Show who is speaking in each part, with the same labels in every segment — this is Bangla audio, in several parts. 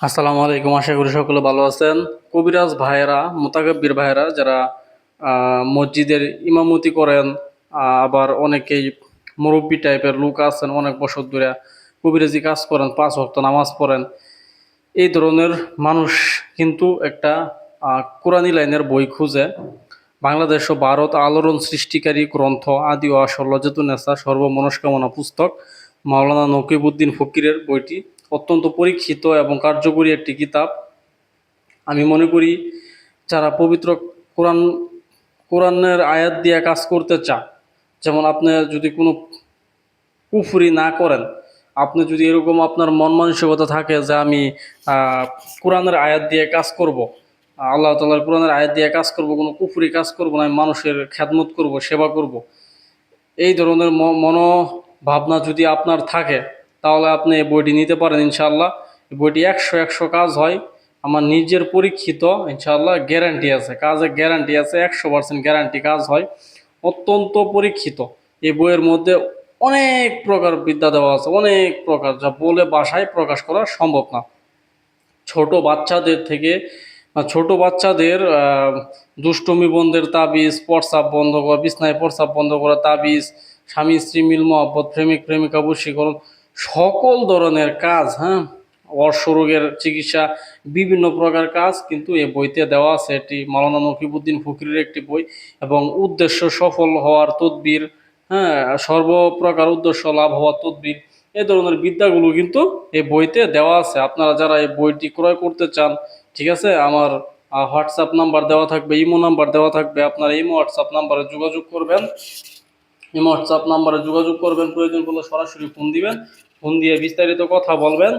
Speaker 1: আসসালামু আলাইকুম। আশা করি সকলে ভালো আছেন। কবিরাজ ভাইয়েরা, মুতাকাব্বির ভাইয়েরা যারা মসজিদের ইমামতি করেন, আবার অনেকেই মুরব্বী টাইপের লোক আছেন, অনেক বছর ধরে কবিরাজি কাজ করেন, 5 ওয়াক্ত নামাজ পড়েন। এই ধরনের মানুষ কিন্তু একটা কোরআনী লাইনের বই খুঁজে। বাংলাদেশ ও ভারত আলোড়ন সৃষ্টিকারী গ্রন্থ আদি ও আসর লজ্জাতুন্নেসা সর্বমনস্কামনা পুস্তক মাওলানা নকিবউদ্দিন ফকিরের বইটি অত্যন্ত পরীক্ষিত এবং কার্যকরী একটি কিতাব। আমি মনে করি যারা পবিত্র কোরআন কোরআনের আয়াত দিয়ে কাজ করতে চান, যেমন আপনি যদি কোনো কুফরি না করেন, আপনি যদি এরকম আপনার মন মানসিকতা থাকে যে আমি কোরআনের আয়াত দিয়ে কাজ করব, আল্লাহ তাআলার কোরআনের আয়াত দিয়ে কাজ করব, কোনো কুফরি কাজ করব না, আমি মানুষের খেদমত করব, সেবা করব, এই ধরনের মনোভাবনা যদি আপনার থাকে, তাহলে আপনি এই বইটি নিতে পারেন ইনশাআল্লাহ। এই বইটি 100 কাজ হয়। আমার নিজের পরীক্ষিত, ইনশাআল্লাহ গ্যারান্টি আছে, কাজে গ্যারান্টি আছে, 100% গ্যারান্টি কাজ হয়, অত্যন্ত পরীক্ষিত। এই বইয়ের মধ্যে অনেক প্রকার বিদ্যা দেওয়া আছে, অনেক প্রকার, যা বলে ভাষায় প্রকাশ করা সম্ভব না। ছোট বাচ্চাদের থেকে ছোট বাচ্চাদের দুষ্টমি বন্ধের তাবিজ, প্রস্রাব বন্ধ করা, বিছনায় প্রস্রাব বন্ধ করা তাবিজ, স্বামী স্ত্রী মিল মহব্বত, প্রেমিক প্রেমিকা বশীকরণ, সকল ধরনের কাজ, হ্যাঁ, অর্শরোগের চিকিৎসা, বিভিন্ন প্রকার কাজ কিন্তু এই বইতে দেওয়া আছে। এটি মাওলানা নকিবউদ্দিন ফকিরের একটি বই, এবং উদ্দেশ্য সফল হওয়ার তদবির, হ্যাঁ, সর্বপ্রকার উদ্দেশ্য লাভ হওয়ার তদবির, এই ধরনের বিদ্যাগুলো কিন্তু এই বইতে দেওয়া আছে। আপনারা যারা এই বইটি ক্রয় করতে চান, ঠিক আছে, আমার হোয়াটসঅ্যাপ নাম্বার দেওয়া থাকবে, ইমো নাম্বার দেওয়া থাকবে, আপনারা ইমো হোয়াটসঅ্যাপ নাম্বারে যোগাযোগ করবেন। ইমো হোয়াটসঅ্যাপ নাম্বারে যোগাযোগ করবেন, প্রয়োজন পড়লে সরাসরি ফোন দিবেন, ফোন দিয়ে বিস্তারিত কথা বলবেন,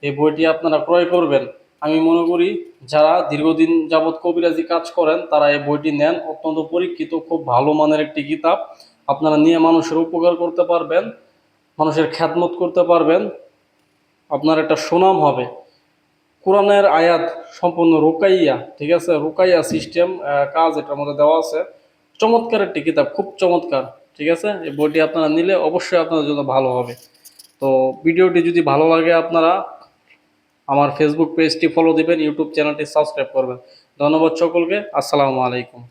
Speaker 1: এই বইটি আপনারা ক্রয় করবেন। আমি মনে করি যারা দীর্ঘদিন যাবৎ কবিরাজি কাজ করেন তারা এই বইটি নেন, অত্যন্ত পরীক্ষিত, খুব ভালো মানের একটি কিতাব। আপনারা নিয়ে মানুষের উপকার করতে পারবেন, মানুষের খ্যাদমত করতে পারবেন, আপনার একটা সুনাম হবে। কোরআনের আয়াত সম্পূর্ণ রুকাইয়া, ঠিক আছে, রুকাইয়া সিস্টেম কাজ এটার মধ্যে দেওয়া আছে। চমৎকার একটি কিতাব, খুব চমৎকার, ঠিক আছে। এই বইটি আপনারা নিলে অবশ্যই আপনাদের জন্য ভালো হবে। তো ভিডিওটি যদি ভালো লাগে, আপনারা আমার ফেসবুক পেজটি ফলো দিবেন, ইউটিউব চ্যানেলটি সাবস্ক্রাইব করবেন। ধন্যবাদ সকলকে। আসসালামু আলাইকুম।